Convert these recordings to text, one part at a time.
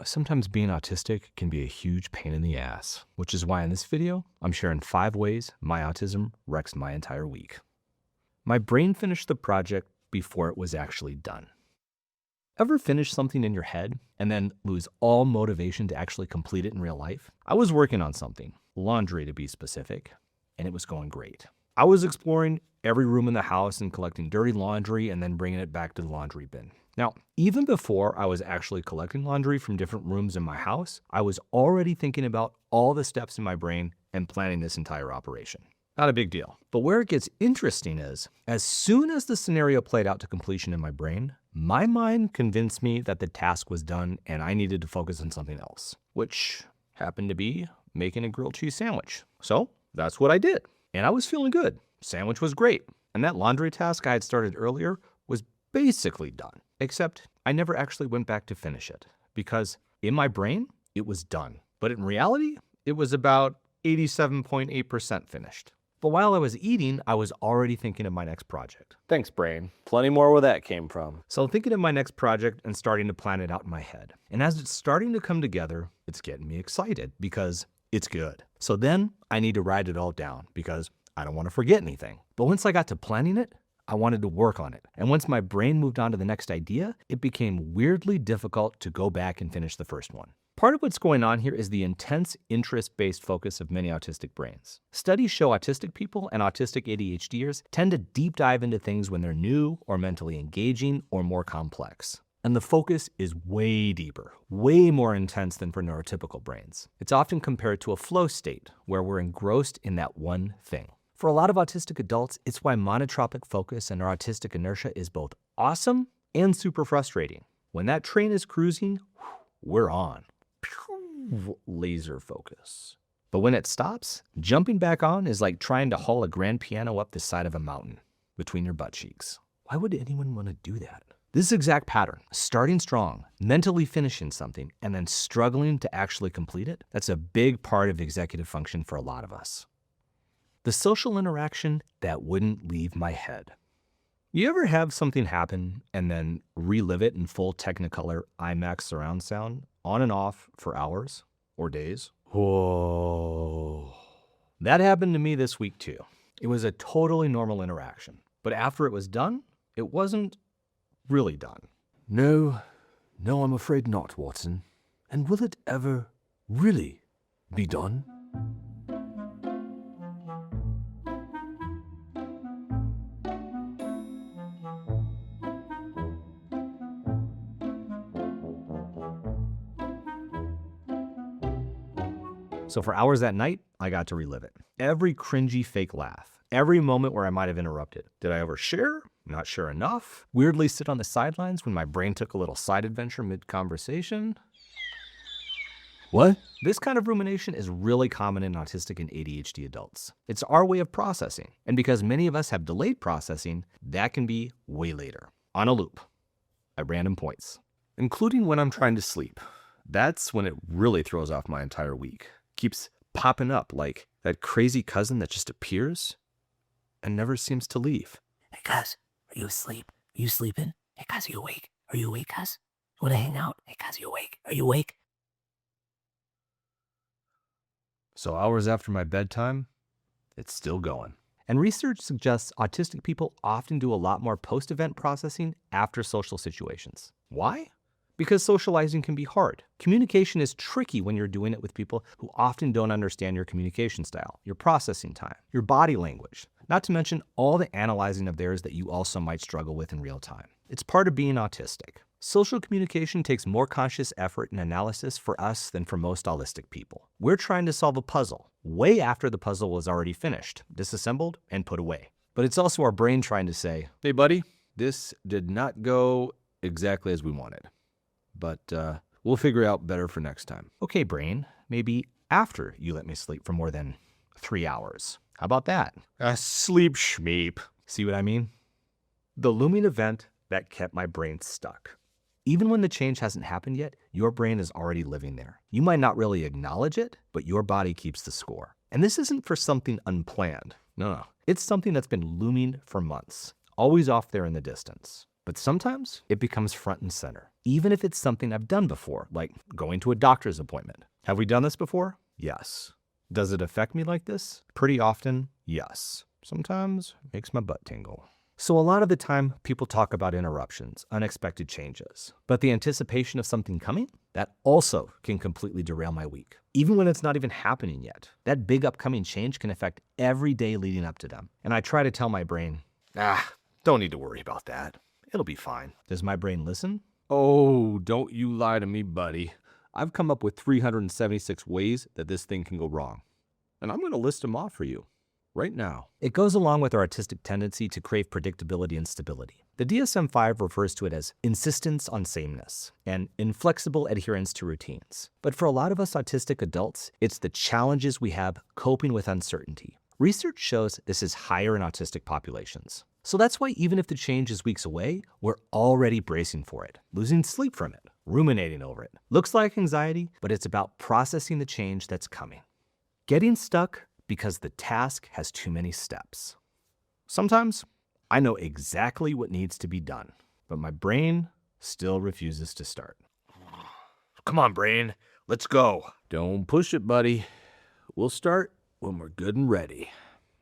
Sometimes being autistic can be a huge pain in the ass, which is why in this video, I'm sharing 5 ways my autism wrecks my entire week. My brain finished the project before it was actually done. Ever finish something in your head and then lose all motivation to actually complete it in real life? I was working on something, laundry to be specific, and it was going great. I was exploring every room in the house and collecting dirty laundry and then bringing it back to the laundry bin. Now, even before I was actually collecting laundry from different rooms in my house, I was already thinking about all the steps in my brain and planning this entire operation. Not a big deal. But where it gets interesting is, as soon as the scenario played out to completion in my brain, my mind convinced me that the task was done and I needed to focus on something else, which happened to be making a grilled cheese sandwich. So that's what I did. And I was feeling good. Sandwich was great. And that laundry task I had started earlier was basically done. Except I never actually went back to finish it because in my brain, it was done. But in reality, it was about 87.8% finished. But while I was eating, I was already thinking of my next project. Thanks, brain. Plenty more where that came from. So I'm thinking of my next project and starting to plan it out in my head. And as it's starting to come together, it's getting me excited because it's good. So then I need to write it all down because I don't want to forget anything. But once I got to planning it, I wanted to work on it. And once my brain moved on to the next idea, it became weirdly difficult to go back and finish the first one. Part of what's going on here is the intense interest-based focus of many autistic brains. Studies show autistic people and autistic ADHDers tend to deep dive into things when they're new or mentally engaging or more complex. And the focus is way deeper, way more intense than for neurotypical brains. It's often compared to a flow state where we're engrossed in that one thing. For a lot of autistic adults, it's why monotropic focus and our autistic inertia is both awesome and super frustrating. When that train is cruising, we're on. Laser focus. But when it stops, jumping back on is like trying to haul a grand piano up the side of a mountain between your butt cheeks. Why would anyone want to do that? This exact pattern, starting strong, mentally finishing something, and then struggling to actually complete it, that's a big part of executive function for a lot of us. The social interaction that wouldn't leave my head. You ever have something happen and then relive it in full Technicolor IMAX surround sound on and off for hours or days? Whoa. That happened to me this week too. It was a totally normal interaction. But after it was done, it wasn't really done. No, I'm afraid not, Watson. And will it ever really be done? So for hours that night, I got to relive it. Every cringy fake laugh, every moment where I might have interrupted. Did I overshare? Not sure enough. Weirdly sit on the sidelines when my brain took a little side adventure mid-conversation. What? This kind of rumination is really common in autistic and ADHD adults. It's our way of processing. And because many of us have delayed processing, that can be way later, on a loop, at random points, including when I'm trying to sleep. That's when it really throws off my entire week. Keeps popping up like that crazy cousin that just appears and never seems to leave. Hey, cuz, are you asleep? Are you sleeping? Hey, cuz, are you awake? Are you awake, cuz? You wanna hang out? Hey, cuz, are you awake? Are you awake? So hours after my bedtime, it's still going. And research suggests autistic people often do a lot more post-event processing after social situations. Why? Because socializing can be hard. Communication is tricky when you're doing it with people who often don't understand your communication style, your processing time, your body language, not to mention all the analyzing of theirs that you also might struggle with in real time. It's part of being autistic. Social communication takes more conscious effort and analysis for us than for most autistic people. We're trying to solve a puzzle way after the puzzle was already finished, disassembled, and put away. But it's also our brain trying to say, hey buddy, this did not go exactly as we wanted. But we'll figure out better for next time. Okay, brain, maybe after you let me sleep for more than 3 hours. How about that? Sleep schmeep. See what I mean? The looming event that kept my brain stuck. Even when the change hasn't happened yet, your brain is already living there. You might not really acknowledge it, but your body keeps the score. And this isn't for something unplanned. No. It's something that's been looming for months, always off there in the distance. But sometimes it becomes front and center, even if it's something I've done before, like going to a doctor's appointment. Have we done this before? Yes. Does it affect me like this? Pretty often, yes. Sometimes it makes my butt tingle. So a lot of the time, people talk about interruptions, unexpected changes. But the anticipation of something coming, that also can completely derail my week. Even when it's not even happening yet. That big upcoming change can affect every day leading up to them. And I try to tell my brain, don't need to worry about that. It'll be fine. Does my brain listen? Oh, don't you lie to me, buddy. I've come up with 376 ways that this thing can go wrong. And I'm going to list them off for you right now. It goes along with our autistic tendency to crave predictability and stability. The DSM-5 refers to it as insistence on sameness and inflexible adherence to routines. But for a lot of us autistic adults, it's the challenges we have coping with uncertainty. Research shows this is higher in autistic populations. So that's why even if the change is weeks away, we're already bracing for it, losing sleep from it, ruminating over it. Looks like anxiety, but it's about processing the change that's coming. Getting stuck because the task has too many steps. Sometimes I know exactly what needs to be done, but my brain still refuses to start. Come on, brain, let's go. Don't push it, buddy. We'll start when we're good and ready.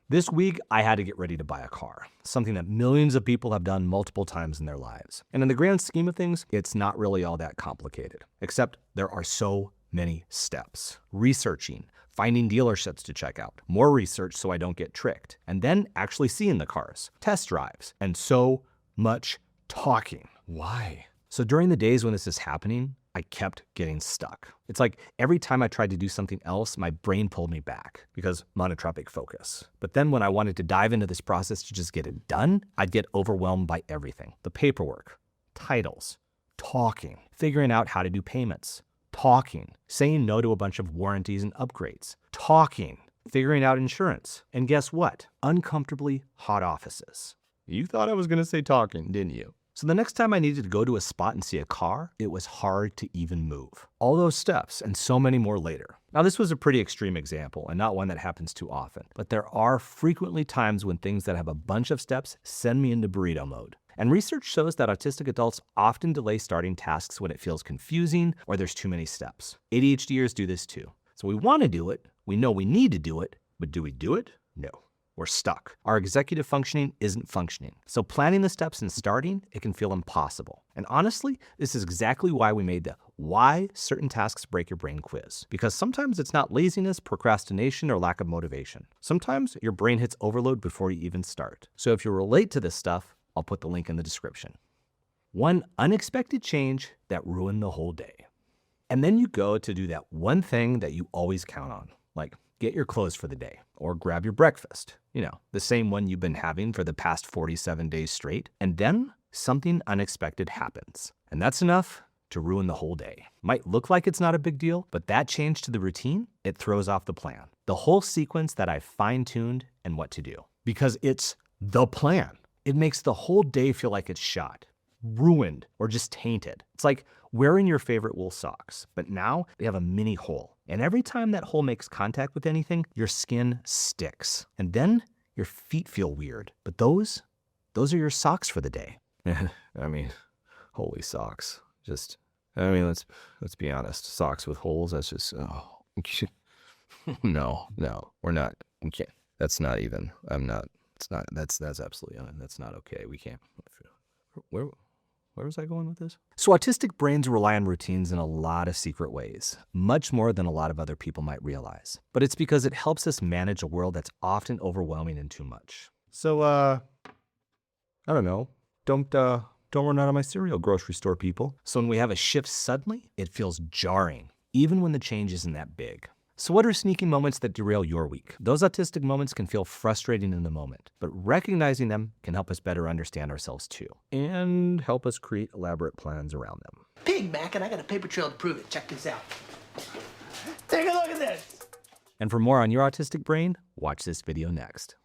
This week, I had to get ready to buy a car, something that millions of people have done multiple times in their lives. And in the grand scheme of things, it's not really all that complicated, except there are so many steps. Researching, finding dealerships to check out, more research so I don't get tricked, and then actually seeing the cars, test drives, and so much talking. Why? So during the days when this is happening, I kept getting stuck. It's like every time I tried to do something else, my brain pulled me back because monotropic focus. But then when I wanted to dive into this process to just get it done, I'd get overwhelmed by everything. The paperwork, titles, talking, figuring out how to do payments, talking, saying no to a bunch of warranties and upgrades, talking, figuring out insurance. And guess what? Uncomfortably hot offices. You thought I was going to say talking, didn't you? So the next time I needed to go to a spot and see a car, it was hard to even move. All those steps and so many more later. Now this was a pretty extreme example and not one that happens too often, but there are frequently times when things that have a bunch of steps send me into burrito mode. And research shows that autistic adults often delay starting tasks when it feels confusing or there's too many steps. ADHDers do this too. So we want to do it, we know we need to do it, but do we do it? No. We're stuck. Our executive functioning isn't functioning. So planning the steps and starting, it can feel impossible. And honestly, this is exactly why we made the Why Certain Tasks Break Your Brain quiz. Because sometimes it's not laziness, procrastination, or lack of motivation. Sometimes your brain hits overload before you even start. So if you relate to this stuff, I'll put the link in the description. One unexpected change that ruined the whole day. And then you go to do that one thing that you always count on, like get your clothes for the day or grab your breakfast. You know, the same one you've been having for the past 47 days straight. And then something unexpected happens. And that's enough to ruin the whole day. Might look like it's not a big deal, but that change to the routine, it throws off the plan. The whole sequence that I fine-tuned and what to do. Because it's the plan. It makes the whole day feel like it's shot, ruined, or just tainted. It's like wearing your favorite wool socks, but now they have a mini hole. And every time that hole makes contact with anything, your skin sticks. And then your feet feel weird. But those are your socks for the day. I mean, holy socks. Let's be honest. Socks with holes, that's just, no, we're not. We can't. That's not even, that's absolutely, that's not okay. We can't. Where was I going with this? So autistic brains rely on routines in a lot of secret ways, much more than a lot of other people might realize. But it's because it helps us manage a world that's often overwhelming and too much. So, I don't know. Don't run out of my cereal, grocery store people. So when we have a shift suddenly, it feels jarring, even when the change isn't that big. So what are sneaky moments that derail your week? Those autistic moments can feel frustrating in the moment, but recognizing them can help us better understand ourselves too, and help us create elaborate plans around them. Pig, Mac, and I got a paper trail to prove it. Check this out. Take a look at this. And for more on your autistic brain, watch this video next.